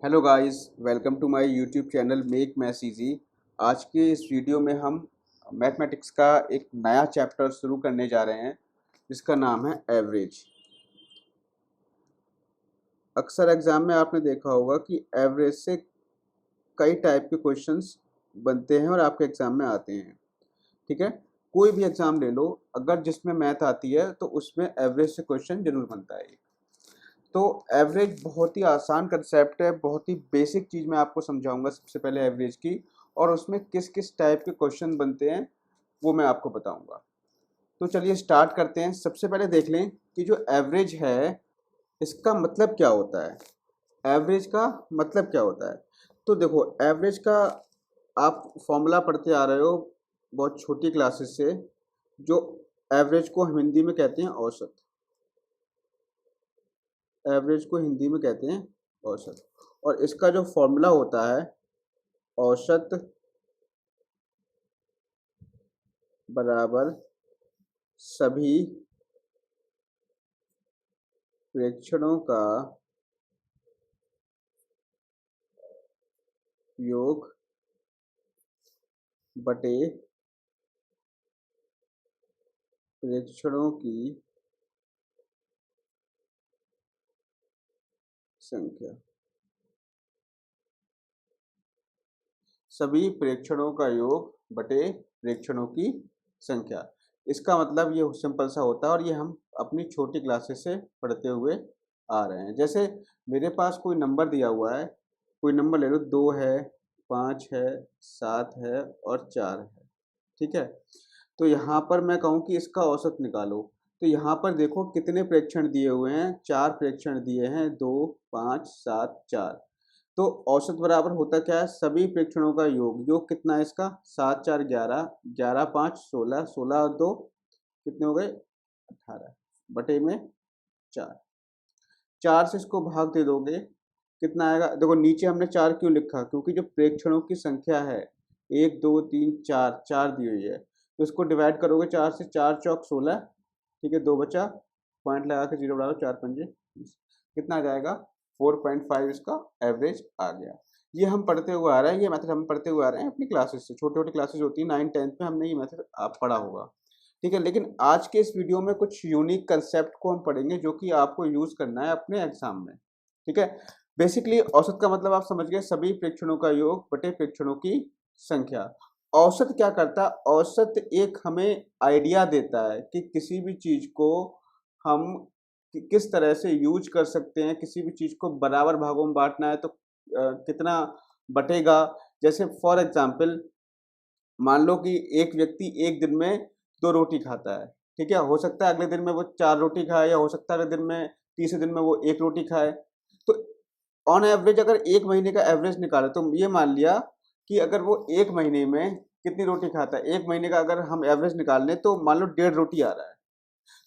Hello guys, welcome to my YouTube channel make maths easy. आज के इस video में हम मैथमेटिक्स का एक नया चैप्टर शुरू करने जा रहे हैं जिसका नाम है एवरेज। अक्सर एग्जाम में आपने देखा होगा कि एवरेज से कई टाइप के क्वेश्चंस बनते हैं और आपके एग्जाम में आते हैं। ठीक है, कोई भी एग्जाम ले लो, अगर जिसमें मैथ आती है तो उसमें एवरेज से क्वेश्चन जरूर बनता है। तो एवरेज बहुत ही आसान कंसेप्ट है, बहुत ही बेसिक चीज़ मैं आपको समझाऊंगा सबसे पहले एवरेज की, और उसमें किस किस टाइप के क्वेश्चन बनते हैं वो मैं आपको बताऊंगा। तो चलिए स्टार्ट करते हैं। सबसे पहले देख लें कि जो एवरेज है इसका मतलब क्या होता है। एवरेज का मतलब क्या होता है? तो देखो, एवरेज का आप फॉर्मूला पढ़ते आ रहे हो बहुत छोटी क्लासेस से। जो एवरेज को हम हिंदी में कहते हैं औसत। एवरेज को हिंदी में कहते हैं औसत, और इसका जो फॉर्मूला होता है औसत बराबर सभी प्रेक्षणों का योग बटे प्रेक्षणों की संख्या। सभी प्रेक्षणों का योग बटे प्रेक्षणों की संख्या। इसका मतलब ये सिंपल सा होता है, और ये हम अपनी छोटी क्लासेस से पढ़ते हुए आ रहे हैं। जैसे मेरे पास कोई नंबर दिया हुआ है, कोई नंबर ले लो, 2 है, 5 है, 7 है और 4 है। ठीक है, तो यहाँ पर मैं कहूँ कि इसका औसत निकालो, तो यहाँ पर देखो कितने प्रेक्षण दिए हुए हैं, 4 प्रेक्षण दिए हैं, 2, 5, 7, 4। तो औसत बराबर होता क्या है, सभी प्रेक्षणों का योग। योग कितना है इसका, 7 4 11, 11 5 16, 16 और 2 कितने हो गए, 18 बटे में 4। 4 से इसको भाग दे दोगे, कितना आएगा? देखो नीचे हमने 4 क्यों लिखा, क्योंकि जो प्रेक्षणों की संख्या है 1 2 3 4, 4 दी हुई है, तो इसको डिवाइड करोगे 4 से, 4 चौक 16। ठीक है, 2 बचा, पॉइंट लगा के जीरो डालो, 4 पंजे 20। कितना आ जाएगा? 4.5 इसका एवरेज आ गया। ये हम पढ़ते हुए आ रहे हैं, ये मेथड हम पढ़ते हुए आ रहे हैं अपनी क्लासेस से। छोटी छोटी क्लासेस होती है, 9 10th में हमने ये मेथड आप पढ़ा होगा। ठीक है, लेकिन आज के इस वीडियो में कुछ यूनिक कंसेप्ट को हम पढ़ेंगे जो कि आपको यूज करना है अपने एग्जाम में। ठीक है, बेसिकली औसत का मतलब आप समझ गए, सभी प्रेक्षणों का योग बटे प्रेक्षणों की संख्या। औसत क्या करता है? औसत एक हमें आइडिया देता है कि किसी भी चीज को हम किस तरह से यूज कर सकते हैं। किसी भी चीज को बराबर भागों में बांटना है तो कितना बटेगा। जैसे फॉर एग्जाम्पल, मान लो कि एक व्यक्ति एक दिन में 2 रोटी खाता है। ठीक है, हो सकता है अगले दिन में वो 4 रोटी खाए, या हो सकता है अगले दिन में, तीसरे दिन में वो 1 रोटी खाए। तो ऑन एवरेज अगर 1 महीने का एवरेज निकाले तो ये मान लिया कि अगर वो 1 महीने में कितनी रोटी खाता है, 1 महीने का अगर हम एवरेज निकाल लें तो मान लो 1.5 रोटी आ रहा है।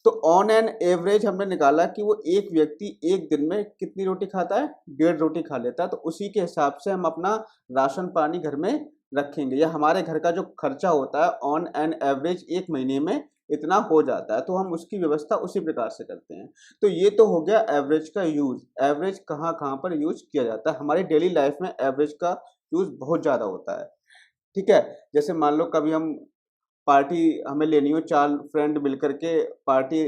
तो ऑन एन एवरेज हमने निकाला कि वो एक व्यक्ति एक दिन में कितनी रोटी खाता है, 1.5 रोटी खा लेता है। तो उसी के हिसाब से हम अपना राशन पानी घर में रखेंगे, या हमारे घर का जो खर्चा होता है ऑन एन एवरेज एक महीने में इतना हो जाता है, तो हम उसकी व्यवस्था उसी प्रकार से करते हैं। तो ये तो हो गया एवरेज का यूज। एवरेज कहाँ कहाँ पर यूज किया जाता है? हमारी डेली लाइफ में एवरेज का यूज बहुत ज्यादा होता है। ठीक है, जैसे मान लो कभी हम पार्टी हमें लेनी हो, 4 फ्रेंड मिलकर के पार्टी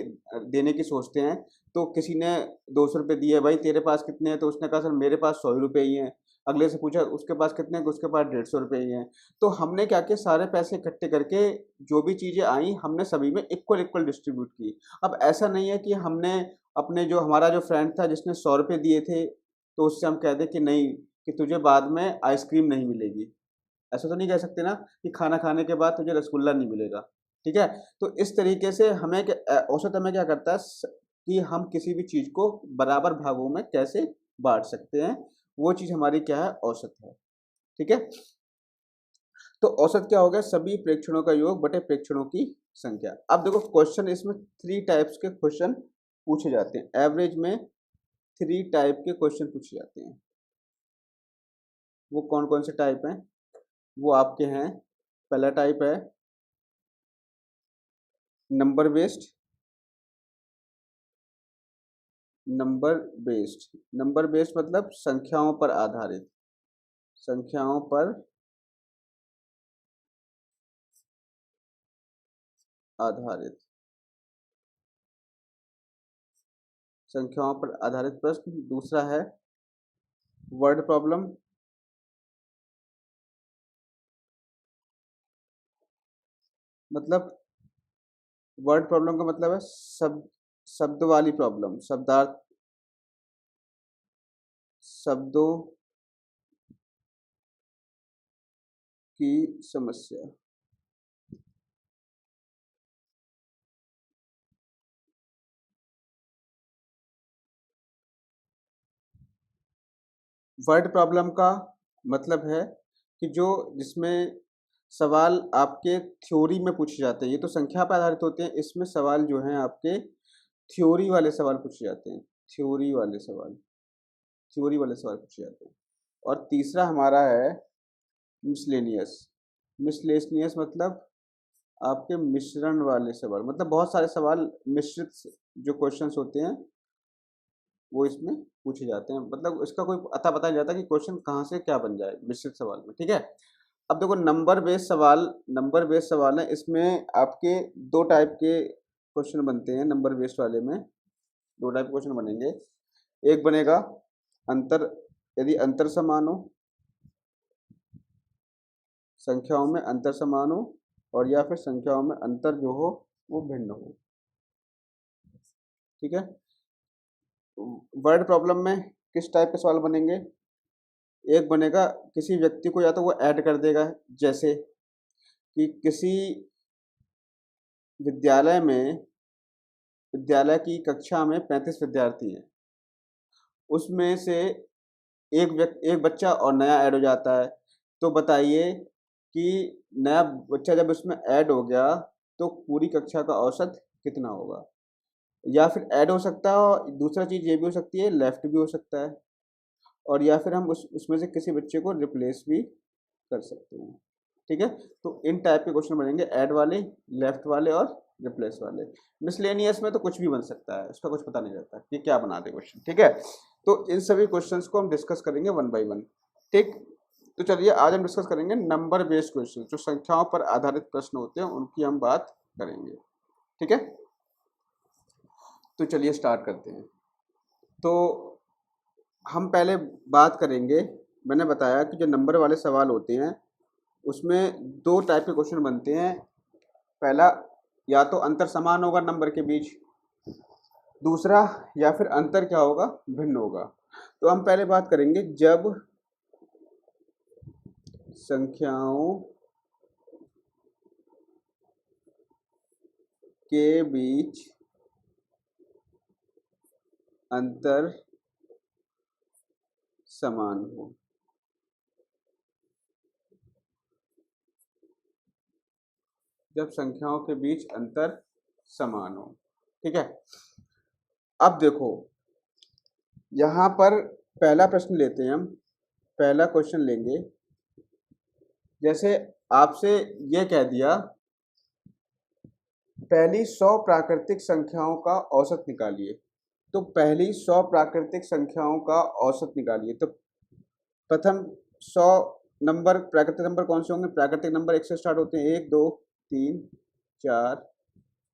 देने की सोचते हैं। तो किसी ने 200 रुपये दिए, भाई तेरे पास कितने हैं? तो उसने कहा सर मेरे पास 100 रुपये ही हैं। अगले से पूछा उसके पास कितने हैं? उसके पास 150 रुपये ही हैं। तो हमने क्या किया, सारे पैसे इकट्ठे करके जो भी चीज़ें आई हमने सभी में इक्वल इक्वल डिस्ट्रीब्यूट की। अब ऐसा नहीं है कि हमने अपने, जो हमारा जो फ्रेंड था जिसने 100 रुपये दिए थे, तो उससे हम कह दें कि नहीं, कि तुझे बाद में आइसक्रीम नहीं मिलेगी। ऐसा तो नहीं कह सकते ना कि खाना खाने के बाद तुझे रसगुल्ला नहीं मिलेगा। ठीक है, तो इस तरीके से हमें औसत हमें क्या करता है कि हम किसी भी चीज को बराबर भागों में कैसे बांट सकते हैं, वो चीज हमारी क्या है, औसत है। ठीक है, तो औसत क्या हो गया, सभी प्रेक्षणों का योग बटे प्रेक्षणों की संख्या। अब देखो क्वेश्चन, इसमें 3 टाइप्स के क्वेश्चन पूछे जाते हैं। एवरेज में 3 टाइप के क्वेश्चन पूछे जाते हैं। वो कौन कौन से टाइप हैं? वो आपके हैं, पहला टाइप है number based, number based. Number based मतलब संख्याओं पर आधारित, संख्याओं पर आधारित, संख्याओं पर आधारित प्रश्न। दूसरा है वर्ड प्रॉब्लम, मतलब वर्ड प्रॉब्लम का मतलब है शब्द वाली प्रॉब्लम, शब्दार्थ, शब्दों की समस्या। वर्ड प्रॉब्लम का मतलब है कि जो जिसमें सवाल आपके थ्योरी में पूछे जाते हैं, ये तो संख्या पर आधारित होते हैं, इसमें सवाल जो हैं आपके थ्योरी वाले सवाल पूछे जाते हैं, थ्योरी वाले सवाल, थ्योरी वाले सवाल पूछे जाते हैं। और तीसरा हमारा है मिसलेनियस। मिसलेनियस मतलब आपके मिश्रण वाले सवाल, मतलब बहुत सारे सवाल मिश्रित जो क्वेश्चंस होते हैं वो इसमें पूछे जाते हैं, मतलब इसका कोई अता पता नहीं जाता कि क्वेश्चन कहाँ से क्या बन जाए मिश्रित सवाल में। ठीक है, अब देखो नंबर बेस्ड सवाल, नंबर बेस्ड सवाल है, इसमें आपके दो टाइप के क्वेश्चन बनते हैं। नंबर बेस्ड वाले में दो टाइप के क्वेश्चन बनेंगे। एक बनेगा अंतर, यदि अंतर समान हो, संख्याओं में अंतर समान हो, और या फिर संख्याओं में अंतर जो हो वो भिन्न हो। ठीक है, वर्ड प्रॉब्लम में किस टाइप के सवाल बनेंगे? एक बनेगा किसी व्यक्ति को या तो वो ऐड कर देगा, जैसे कि किसी विद्यालय में, विद्यालय की कक्षा में 35 विद्यार्थी हैं, उसमें से एक बच्चा और नया ऐड हो जाता है। तो बताइए कि नया बच्चा जब उसमें ऐड हो गया तो पूरी कक्षा का औसत कितना होगा? या फिर ऐड हो सकता है, और दूसरा चीज़ ये भी हो सकती है लेफ्ट भी हो सकता है, और या फिर हम उसमें से किसी बच्चे को रिप्लेस भी कर सकते हैं। ठीक है, तो इन टाइप के क्वेश्चन बनेंगे, ऐड वाले, लेफ्ट वाले और रिप्लेस वाले। मिसलेनियस में तो कुछ भी बन सकता है, इसका कुछ पता नहीं रहता कि क्या बना दे क्वेश्चन। ठीक है, तो इन सभी क्वेश्चंस को हम डिस्कस करेंगे वन बाय वन। ठीक, तो चलिए आज हम डिस्कस करेंगे नंबर बेस्ड क्वेश्चन, जो संख्याओं पर आधारित प्रश्न होते हैं उनकी हम बात करेंगे। ठीक है, तो चलिए स्टार्ट करते हैं। तो हम पहले बात करेंगे, मैंने बताया कि जो नंबर वाले सवाल होते हैं उसमें दो टाइप के क्वेश्चन बनते हैं। पहला, या तो अंतर समान होगा नंबर के बीच, दूसरा या फिर अंतर क्या होगा, भिन्न होगा। तो हम पहले बात करेंगे जब संख्याओं के बीच अंतर समान हो। जब संख्याओं के बीच अंतर समान हो। ठीक है, अब देखो यहाँ पर पहला प्रश्न लेते हैं हम, पहला क्वेश्चन लेंगे। जैसे आपसे ये कह दिया पहली 100 प्राकृतिक संख्याओं का औसत निकालिए, तो पहली 100 प्राकृतिक संख्याओं का औसत निकालिए। तो प्रथम 100 नंबर, प्राकृतिक नंबर कौन से होंगे? प्राकृतिक नंबर 1 से स्टार्ट होते हैं, 1 2 3 4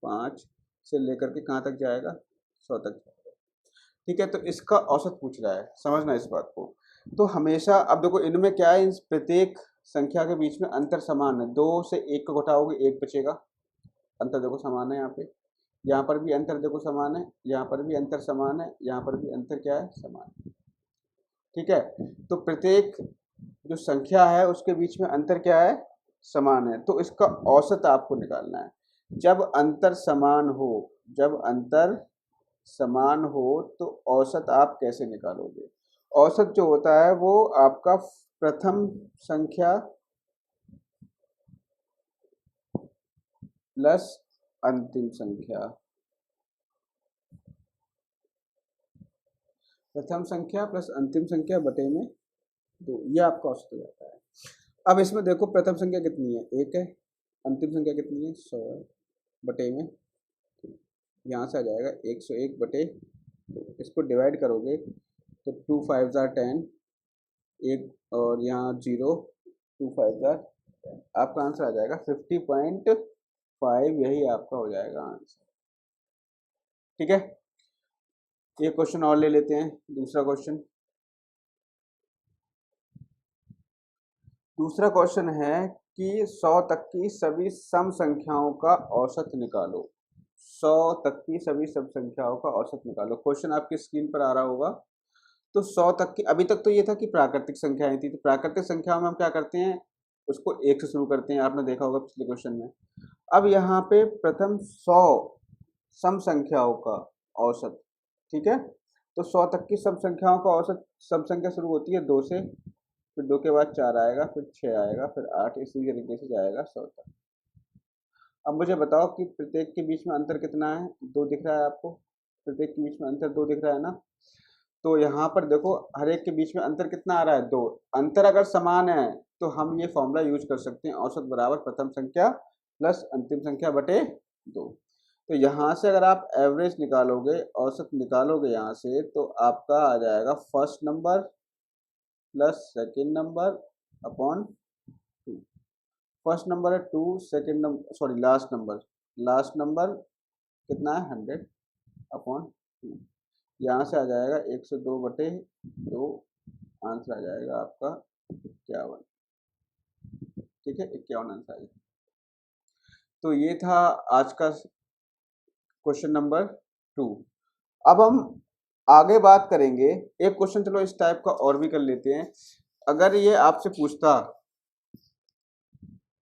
5 से लेकर के कहाँ तक जाएगा? 100 तक जाएगा। ठीक है, तो इसका औसत पूछ रहा है, समझना इस बात को। तो हमेशा अब देखो इनमें क्या है, इस प्रत्येक संख्या के बीच में अंतर समान है। 2 से 1 को घटाओगे 1 बचेगा, अंतर देखो समान है यहाँ पे। यहाँ पर भी अंतर देखो समान है, यहाँ पर भी अंतर समान है, यहाँ पर भी अंतर क्या है? समान है। ठीक है, तो प्रत्येक जो संख्या है उसके बीच में अंतर क्या है? समान है। तो इसका औसत आपको निकालना है। जब अंतर समान हो, जब अंतर समान हो तो औसत आप कैसे निकालोगे? औसत जो होता है वो आपका प्रथम संख्या प्लस अंतिम संख्या, प्रथम संख्या प्लस अंतिम संख्या बटे में 2, ये आपका औसत हो जाता है। अब इसमें देखो प्रथम संख्या कितनी है? 1 है, अंतिम संख्या कितनी है? 100 है, बटे में 2। यहाँ से आ जाएगा 101 बटे तो इसको डिवाइड करोगे तो 2 5 ज़ा 10, एक और यहाँ 0, 2 5 ज़ा 10, आपका आंसर आ जाएगा 50.5, यही आपका हो जाएगा आंसर। ठीक है, एक क्वेश्चन और ले लेते हैं, दूसरा क्वेश्चन। दूसरा क्वेश्चन है कि 100 तक की सभी सम संख्याओं का औसत निकालो। 100 तक की सभी सम संख्याओं का औसत निकालो। क्वेश्चन आपकी स्क्रीन पर आ रहा होगा। तो 100 तक की, अभी तक तो ये था कि प्राकृतिक संख्याएं थी, तो प्राकृतिक संख्याओं में हम क्या करते हैं, उसको 1 से शुरू करते हैं, आपने देखा होगा पिछले क्वेश्चन में। अब यहाँ पे प्रथम 100 सम संख्याओं का औसत, ठीक है। तो 100 तक की सम संख्याओं का औसत, सम संख्या शुरू होती है 2 से, फिर 2 के बाद 4 आएगा, फिर 6 आएगा, फिर 8, इसी तरीके से जाएगा 100 तक। अब मुझे बताओ कि प्रत्येक के बीच में अंतर कितना है। 2 दिख रहा है आपको, प्रत्येक के बीच में अंतर 2 दिख रहा है ना। तो यहाँ पर देखो, हर एक के बीच में अंतर कितना आ रहा है, 2। अंतर अगर समान है तो हम ये फॉर्मूला यूज कर सकते हैं, औसत बराबर प्रथम संख्या प्लस अंतिम संख्या बटे 2। तो यहाँ से अगर आप एवरेज निकालोगे, औसत निकालोगे यहाँ से, तो आपका आ जाएगा first number plus second number upon 2। First number है 2, second number, sorry last number कितना है 100 अपॉन 2। यहाँ से आ जाएगा 102 बटे 2, आंसर आ जाएगा आपका 51। ठीक है, 51 आंसर आ जाएगा। तो ये था आज का क्वेश्चन नंबर 2। अब हम आगे बात करेंगे, एक क्वेश्चन चलो इस टाइप का और भी कर लेते हैं। अगर ये आपसे पूछता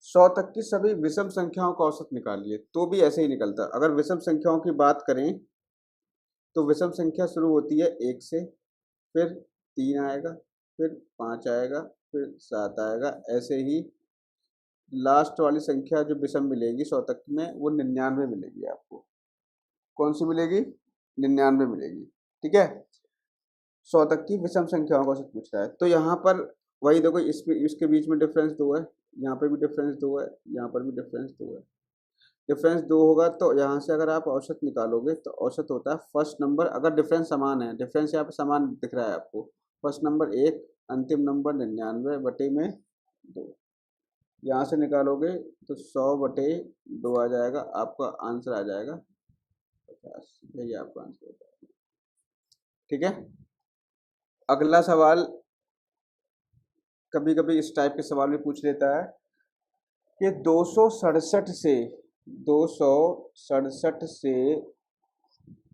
100 तक की सभी विषम संख्याओं का औसत निकालिए, तो भी ऐसे ही निकलता। अगर विषम संख्याओं की बात करें तो विषम संख्या शुरू होती है 1 से, फिर 3 आएगा, फिर 5 आएगा, फिर 7 आएगा, ऐसे ही लास्ट वाली संख्या जो विषम मिलेगी 100 तक में, वो 99 मिलेगी आपको। कौन सी मिलेगी, 99 मिलेगी। ठीक है, 100 तक की विषम संख्याओं का औसत पूछ रहा है। तो यहाँ पर वही देखो, इसके बीच में डिफरेंस 2 है, यहाँ पर भी डिफरेंस 2 है, यहाँ पर भी डिफरेंस 2 है। डिफरेंस 2 होगा तो यहाँ से अगर आप औसत निकालोगे तो औसत होता है फर्स्ट नंबर, अगर डिफरेंस समान है, डिफरेंस यहाँ पे समान दिख रहा है आपको, फर्स्ट नंबर 1, अंतिम नंबर 99 बटे में 2। यहाँ से निकालोगे तो 100 बटे 2 आ जाएगा, आपका आंसर आ जाएगा 50। यही आपका आंसर होता है। ठीक है, अगला सवाल, कभी कभी इस टाइप के सवाल भी पूछ लेता है कि 267 से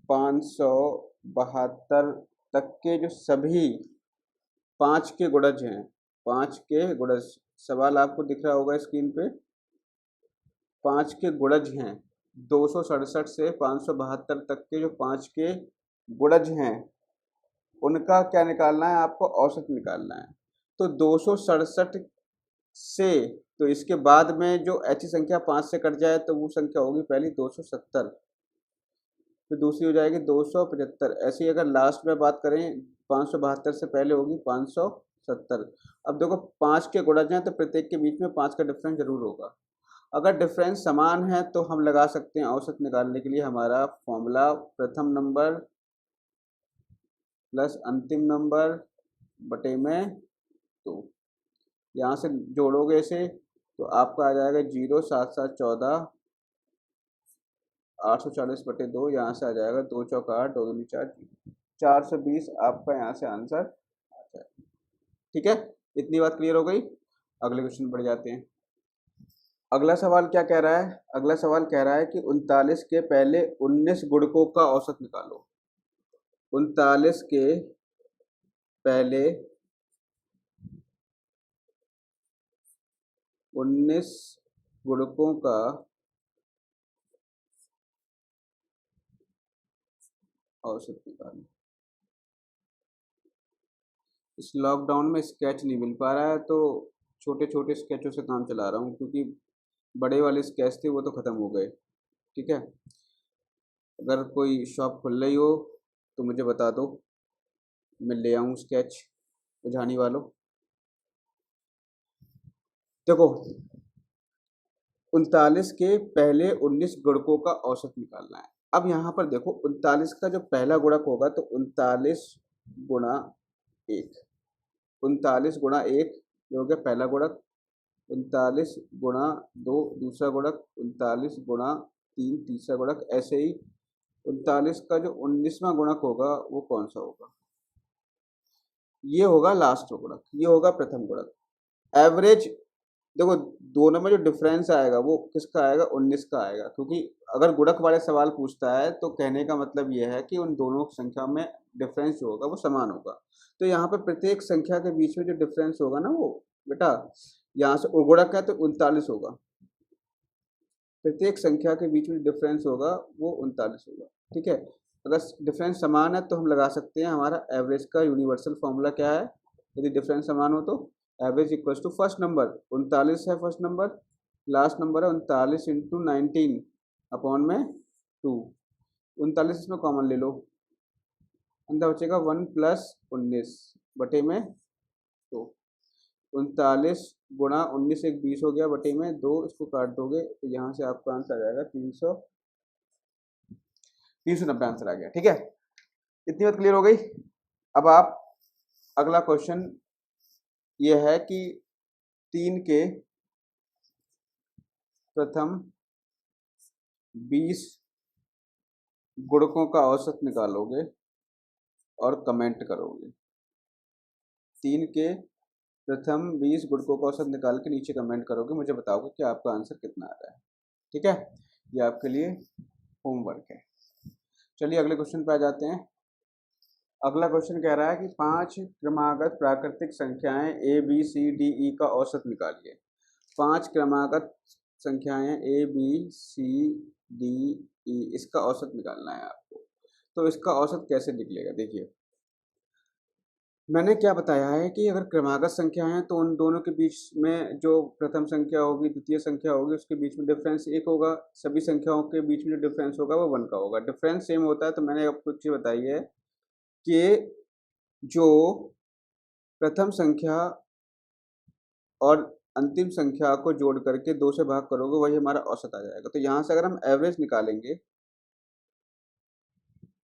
572 तक के जो सभी 5 के गुणज हैं, 5 के गुणज, सवाल आपको दिख रहा होगा स्क्रीन पे, 5 के गुणज हैं, 267 से 572 तक के जो 5 के गुणज हैं, उनका क्या निकालना है, आपको औसत निकालना है। तो 267 से, तो इसके बाद में जो ऐसी संख्या 5 से कट जाए तो वो संख्या होगी पहली 270, फिर दूसरी हो जाएगी 275। ऐसे ही अगर लास्ट में बात करें 572 से पहले होगी 570। अब देखो 5 के गुणज हैं तो प्रत्येक के बीच में 5 का डिफरेंस जरूर होगा। अगर डिफरेंस समान है तो हम लगा सकते हैं औसत निकालने के लिए हमारा फॉर्मूला प्रथम नंबर प्लस अंतिम नंबर बटे में 2। यहाँ से जोड़ोगे इसे तो आपका आ जाएगा 0, 7 7 14, 840 बटे 2, यहाँ से आ जाएगा 2 चौका 8, 2 दूनी 4, 420 आपका यहाँ से आंसर आ जाएगा। ठीक है, इतनी बात क्लियर हो गई। अगले क्वेश्चन बढ़ जाते हैं। अगला सवाल क्या कह रहा है, अगला सवाल कह रहा है कि 39 के पहले 19 गुणकों का औसत निकालो। 39 के पहले 19 गुणकों का औसत निकालो। इस लॉकडाउन में स्केच नहीं मिल पा रहा है तो छोटे छोटे स्केचों से काम चला रहा हूँ, क्योंकि बड़े वाले स्केच थे वो तो ख़त्म हो गए। ठीक है, अगर कोई शॉप खुल रही हो तो मुझे बता दो, मैं ले आऊँ स्केच बुझानी वालों। देखो 39 के पहले 19 गुणकों का औसत निकालना है। अब यहाँ पर देखो 39 का जो पहला गुणक होगा तो 39 गुणा 1, 39 गुणा 1 जो हो गया पहला गुणक, 39 गुणा 2 दूसरा गुणक, 39 गुणा 3 तीसरा गुणक, ऐसे ही 39 का जो 19वां गुणक होगा वो कौन सा होगा, ये होगा लास्ट गुणक, ये होगा प्रथम गुणक। एवरेज देखो दोनों में जो डिफरेंस आएगा वो किसका आएगा, 19 का आएगा, क्योंकि अगर गुणक वाले सवाल पूछता है तो कहने का मतलब ये है कि उन दोनों संख्या में डिफरेंस जो होगा वो समान होगा। तो यहाँ पर प्रत्येक संख्या के बीच में जो डिफरेंस होगा ना वो बेटा, यहाँ से गुणक है तो 39 होगा, प्रत्येक संख्या के बीच में डिफरेंस होगा वो 39 होगा। ठीक है, अगर डिफरेंस समान है तो हम लगा सकते हैं हमारा एवरेज का यूनिवर्सल फॉर्मूला क्या है, यदि डिफरेंस समान हो तो average equals to first number 39 है फर्स्ट नंबर, लास्ट नंबर है 39 इंटू 19 अपॉन में 2, 39 इसमें कॉमन ले लो, अंदर बचेगा 1 प्लस 19 बटे में 2, 39 गुणा 19 एक 20 हो गया बटे में 2, इसको काट दोगे तो यहाँ से आपका आंसर आ जाएगा 390 आंसर आ गया। ठीक है, इतनी बात क्लियर हो गई। अब आप अगला क्वेश्चन ये है कि 3 के प्रथम 20 गुणकों का औसत निकालोगे और कमेंट करोगे। 3 के प्रथम 20 गुणकों का औसत निकाल के नीचे कमेंट करोगे, मुझे बताओगे कि आपका आंसर कितना आ रहा है। ठीक है, ये आपके लिए होमवर्क है। चलिए अगले क्वेश्चन पे आ जाते हैं। अगला क्वेश्चन कह रहा है कि 5 क्रमागत प्राकृतिक संख्याएं A B C D E का औसत निकालिए। 5 क्रमागत संख्याएं A B C D E, इसका औसत निकालना है आपको। तो इसका औसत कैसे निकलेगा, देखिए मैंने क्या बताया है कि अगर क्रमागत संख्या है तो उन दोनों के बीच में जो प्रथम संख्या होगी द्वितीय संख्या होगी उसके बीच में डिफरेंस 1 होगा, सभी संख्याओं के बीच में जो डिफरेंस होगा वो 1 का होगा। डिफरेंस सेम होता है तो मैंने आपको एक चीज़ बताई है कि जो प्रथम संख्या और अंतिम संख्या को जोड़ करके 2 से भाग करोगे वही हमारा औसत आ जाएगा। तो यहाँ से अगर हम एवरेज निकालेंगे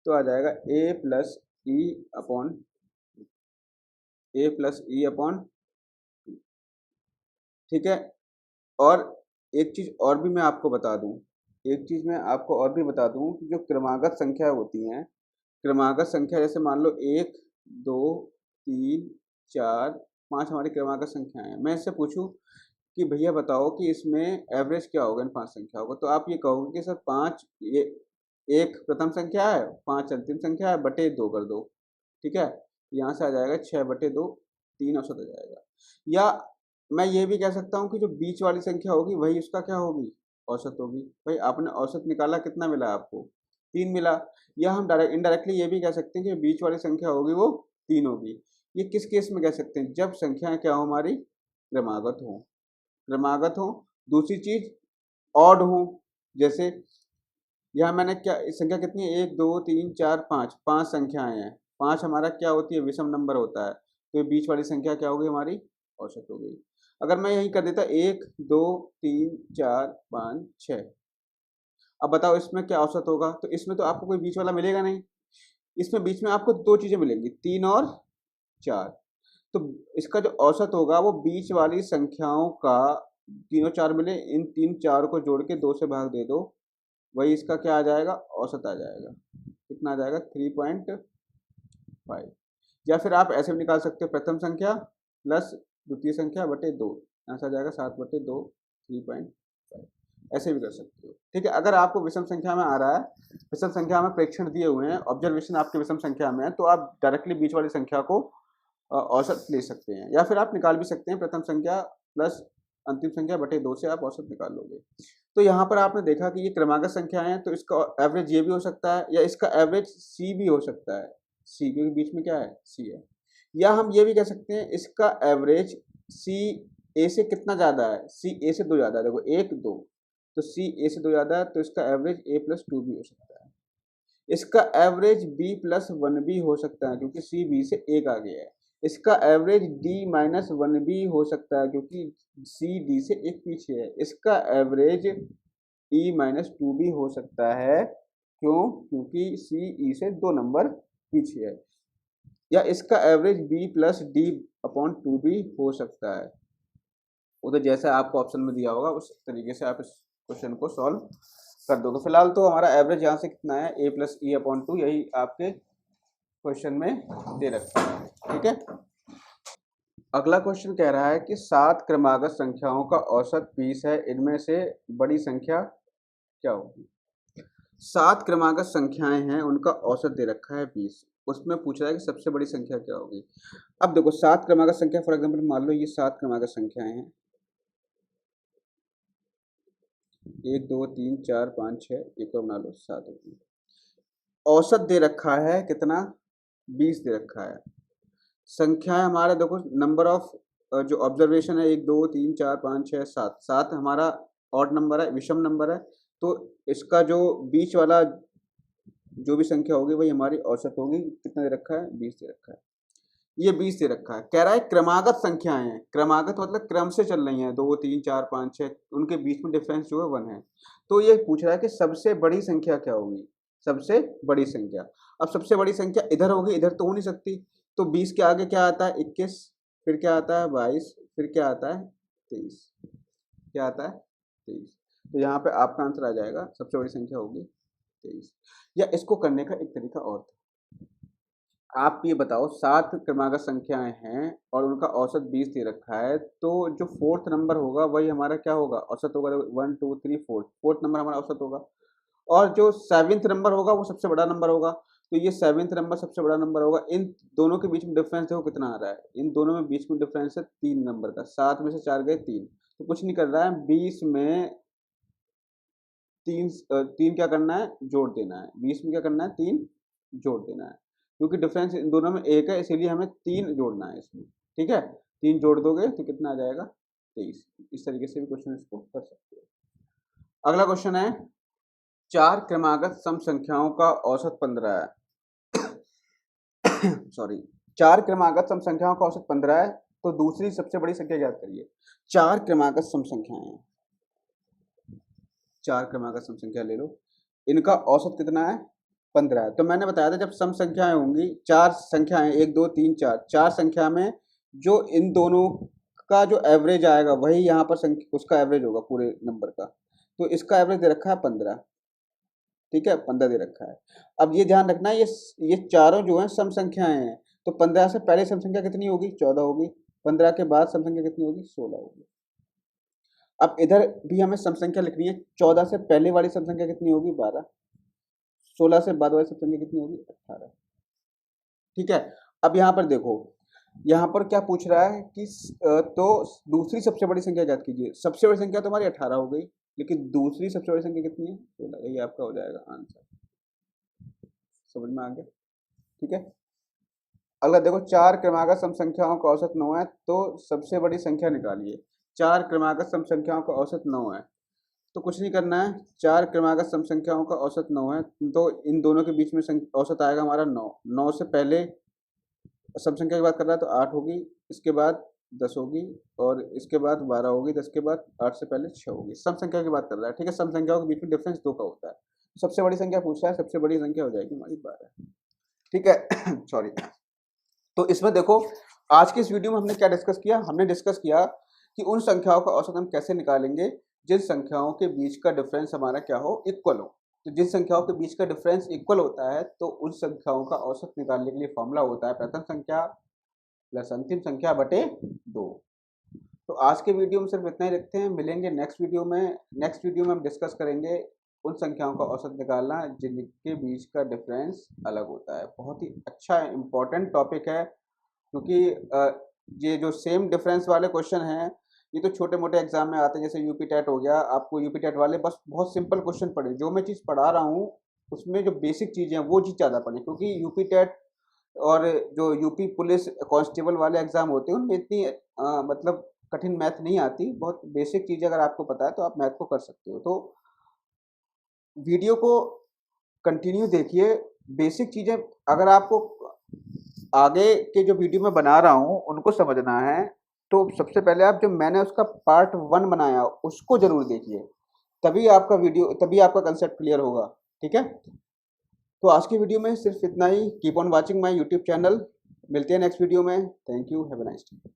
तो आ जाएगा ए प्लस ई अपॉन ठीक है। और एक चीज़ और भी मैं आपको बता दूं, कि जो क्रमागत संख्या होती हैं, क्रमागत संख्या जैसे मान लो 1 2 3 4 5 हमारी क्रमागत संख्याएं हैं। मैं इससे पूछूं कि भैया बताओ कि इसमें एवरेज क्या होगा इन 5 संख्याओं का, तो आप ये कहोगे कि सर 5 ये 1 प्रथम संख्या है, 5 अंतिम संख्या है, बटे 2 कर दो। ठीक है, यहाँ से आ जाएगा 6 बटे 2, 3 औसत आ जाएगा। या मैं ये भी कह सकता हूँ कि जो बीच वाली संख्या होगी वही उसका क्या होगी, औसत होगी। भाई आपने औसत निकाला, कितना मिला आपको, 3 मिला। या हम इनडायरेक्टली ये भी कह सकते हैं कि बीच वाली संख्या होगी वो 3 होगी। ये किस केस में कह सकते हैं, जब संख्याएं क्या हो हमारी, क्रमागत हो। दूसरी चीज ऑड हो, जैसे यहाँ मैंने क्या संख्या कितनी है, 1 2 3 4 5, 5 संख्याएं हैं, 5 हमारा क्या होती है, विषम नंबर होता है, तो ये बीच वाली संख्या क्या होगी हमारी, औसत हो गई। अगर मैं यही कर देता 1 2 3 4 5 6, अब बताओ इसमें क्या औसत होगा, तो इसमें तो आपको कोई बीच वाला मिलेगा नहीं, इसमें बीच में आपको 2 चीजें मिलेंगी, 3 और 4। तो इसका जो औसत होगा वो बीच वाली संख्याओं का, तीनों 4 मिले, इन 3 4 को जोड़ के 2 से भाग दे दो, वही इसका क्या आ जाएगा, औसत आ जाएगा। कितना आ जाएगा, 3.5। या फिर आप ऐसे भी निकाल सकते हो, प्रथम संख्या प्लस द्वितीय संख्या बटे 2, ऐसा आ जाएगा 7 बटे 2, 3.5, ऐसे भी कर सकते हो। ठीक है, अगर आपको विषम संख्या में आ रहा है, विषम संख्या में प्रेक्षण दिए हुए हैं, ऑब्जर्वेशन आपके विषम संख्या में है, तो आप डायरेक्टली बीच वाली संख्या को औसत ले सकते हैं, या फिर आप निकाल भी सकते हैं प्रथम संख्या प्लस अंतिम संख्या बटे 2 से आप औसत निकाल लोगे। तो यहाँ पर आपने देखा कि ये क्रमागत संख्या है, तो इसका एवरेज ये भी हो सकता है, या इसका एवरेज सी भी हो सकता है, सी क्योंकि बीच में क्या है, सी है। या हम ये भी कह सकते हैं इसका एवरेज सी ए से कितना ज़्यादा है, सी ए से 2 ज़्यादा है, देखो 1 2, तो सी ए से 2 ज़्यादा है, तो इसका एवरेज ए प्लस 2 भी हो सकता है। इसका एवरेज बी प्लस 1 भी हो सकता है क्योंकि सी बी से 1 आ गया है। इसका एवरेज डी माइनस 1 भी हो सकता है क्योंकि सी डी से 1 पीछे है। इसका एवरेज ई माइनस 2 भी हो सकता है क्यों? क्योंकि सी ई से 2 नंबर पीछे है। या इसका average B plus D upon two भी हो सकता है। वो तो जैसा आपको ऑप्शन में दिया होगा उस तरीके से आप इस क्वेश्चन को सॉल्व कर दोगे। फिलहाल तो हमारा एवरेज यहाँ से कितना है, ए प्लस ई अपॉन टू, यही आपके क्वेश्चन में दे रखा है। ठीक है, अगला क्वेश्चन कह रहा है कि 7 क्रमागत संख्याओं का औसत 20 है, इनमें से बड़ी संख्या क्या होगी? 7 क्रमागत संख्याएं हैं, उनका औसत दे रखा है 20, उसमें पूछ रहा है कि सबसे बड़ी संख्या क्या होगी। अब देखो 7 क्रमागत संख्या, फॉर एग्जांपल मान लो ये 7 क्रमागत संख्याएं हैं, 1 2 3 4 5 6, एक और बना लो 7 होगी। औसत दे रखा है कितना? 20 दे रखा है। संख्याएं हमारा देखो, नंबर ऑफ जो ऑब्जर्वेशन है 1 2 3 4 5 6 7, 7 हमारा ऑड नंबर है, विषम नंबर है, तो इसका जो बीच वाला जो भी संख्या होगी वही हमारी औसत होगी। कितना दे रखा है? 20 दे रखा है। ये 20 दे रखा है। कह रहा है क्रमागत संख्याएं हैं, क्रमागत मतलब क्रम से चल रही हैं, 2 3 4 5 6, उनके बीच में डिफरेंस जो है 1 है। तो ये पूछ रहा है कि सबसे बड़ी संख्या क्या होगी, सबसे बड़ी संख्या। अब सबसे बड़ी संख्या इधर होगी, इधर तो हो नहीं सकती, तो 20 के आगे क्या आता है? 21, फिर क्या आता है? 22, फिर क्या आता है? 23, क्या आता है? 23। तो यहाँ पे आपका आंसर आ जाएगा, सबसे बड़ी संख्या होगी 23। या इसको करने का एक तरीका और था, आप ये बताओ 7 क्रमागत संख्याएं हैं और उनका औसत 20 दे रखा है, तो जो फोर्थ नंबर होगा वही हमारा क्या होगा? औसत होगा। 1 2 3 4, फोर्थ नंबर हमारा औसत होगा। और जो सेवेंथ नंबर होगा वो सबसे बड़ा नंबर होगा, तो ये सेवेंथ नंबर सबसे बड़ा नंबर होगा। इन दोनों के बीच में डिफरेंस देखो कितना आ रहा है, इन दोनों में बीच में डिफरेंस है 3 नंबर का। 7 में से 4 गए 3, तो कुछ नहीं कर रहा है, 20 में 3 3 क्या करना है? जोड़ देना है। 20 में क्या करना है? 3 जोड़ देना है, क्योंकि डिफरेंस इन दोनों में 1 है, इसीलिए हमें 3 जोड़ना है इसमें। ठीक है, 3 जोड़ दोगे तो कितना आ जाएगा? 23। इस तरीके से भी क्वेश्चन इसको कर सकते हो। अगला क्वेश्चन है, 4 क्रमागत सम संख्याओं का औसत 15 है। सॉरी, 4 क्रमागत सम संख्याओं का औसत 15 है, तो दूसरी सबसे बड़ी संख्या याद करिए। 4 क्रमागत सम संख्याएं हैं, 4 क्रमागत सम संख्या ले लो, इनका औसत कितना है? 15 है। तो मैंने बताया था जब सम संख्याएं होंगी, 4 संख्याएं 1 2 3 4, 4 संख्या में जो इन दोनों का जो एवरेज आएगा वही यहाँ पर उसका एवरेज होगा पूरे नंबर का। तो इसका एवरेज दे रखा है 15। ठीक है, 15 दे रखा है। अब ये ध्यान रखना, ये चारों जो हैं सम संख्याएं हैं, तो 15 से पहले सम संख्या कितनी होगी? 14 होगी। 15 के बाद सम संख्या कितनी होगी? 16 होगी। अब इधर भी हमें सम संख्या लिखनी है, 14 से पहले वाली सम संख्या कितनी होगी? 12। 16 से बाद वाली सम संख्या कितनी होगी? 18। ठीक है, अब यहाँ पर देखो, यहाँ पर क्या पूछ रहा है कि तो दूसरी सबसे बड़ी संख्या याद कीजिए। सबसे बड़ी संख्या तो हमारी 18 हो गई, लेकिन दूसरी सबसे बड़ी संख्या कितनी है? 16। यही आपका हो जाएगा आंसर। समझ में आ गया? ठीक है, अगर देखो 4 क्रमागत सम संख्याओं का औसत 9 है, तो सबसे बड़ी संख्या निकालिए। 4 क्रमागत सम संख्याओं का औसत 9 है, तो कुछ नहीं करना है, 4 क्रमागत सम संख्याओं का औसत 9 है, तो इन दोनों के बीच में औसत आएगा हमारा 9। 9 से पहले सम संख्या की बात कर रहा है तो 8 होगी, इसके बाद 10 होगी, और इसके बाद 12 होगी, 10 के बाद 8 से पहले 6 होगी। सम संख्या की बात कर रहा है। ठीक है, सम संख्याओं के बीच में डिफरेंस 2 का होता है। सबसे बड़ी संख्या पूछ रहा है, सबसे बड़ी संख्या हो जाएगी हमारी 12। ठीक है सॉरी। तो इसमें देखो, आज की इस वीडियो में हमने क्या डिस्कस किया? हमने डिस्कस किया कि उन संख्याओं का औसत हम कैसे निकालेंगे जिन संख्याओं के बीच का डिफरेंस हमारा क्या हो? इक्वल हो। तो जिन संख्याओं के बीच का डिफरेंस इक्वल होता है, तो उन संख्याओं का औसत निकालने के लिए फॉर्मूला होता है प्रथम संख्या प्लस अंतिम संख्या बटे 2। तो आज के वीडियो में सिर्फ इतना ही रखते हैं, मिलेंगे नेक्स्ट वीडियो में। नेक्स्ट वीडियो में हम डिस्कस करेंगे उन संख्याओं का औसत निकालना जिनके बीच का डिफरेंस अलग होता है। बहुत ही अच्छा इंपॉर्टेंट टॉपिक है, क्योंकि ये जो सेम डिफरेंस वाले क्वेश्चन हैं, ये तो छोटे मोटे एग्जाम में आते हैं, जैसे यूपी टेट हो गया। आपको यूपी टेट वाले बस बहुत सिंपल क्वेश्चन पढ़े, जो मैं चीज़ पढ़ा रहा हूँ उसमें जो बेसिक चीज़ें हैं वो चीज़ ज़्यादा पढ़ें, क्योंकि यूपी टेट और जो यूपी पुलिस कांस्टेबल वाले एग्जाम होते हैं उनमें इतनी मतलब कठिन मैथ नहीं आती। बहुत बेसिक चीज़ें अगर आपको पता है तो आप मैथ को कर सकते हो। तो वीडियो को कंटिन्यू देखिए। बेसिक चीज़ें अगर आपको आगे के जो वीडियो मैं बना रहा हूँ उनको समझना है, तो सबसे पहले आप जो मैंने उसका पार्ट 1 बनाया उसको ज़रूर देखिए, तभी आपका कंसेप्ट क्लियर होगा। ठीक है। तो आज की वीडियो में सिर्फ इतना ही। Keep on watching my YouTube channel. मिलते हैं नेक्स्ट वीडियो में। Thank you, have a nice day.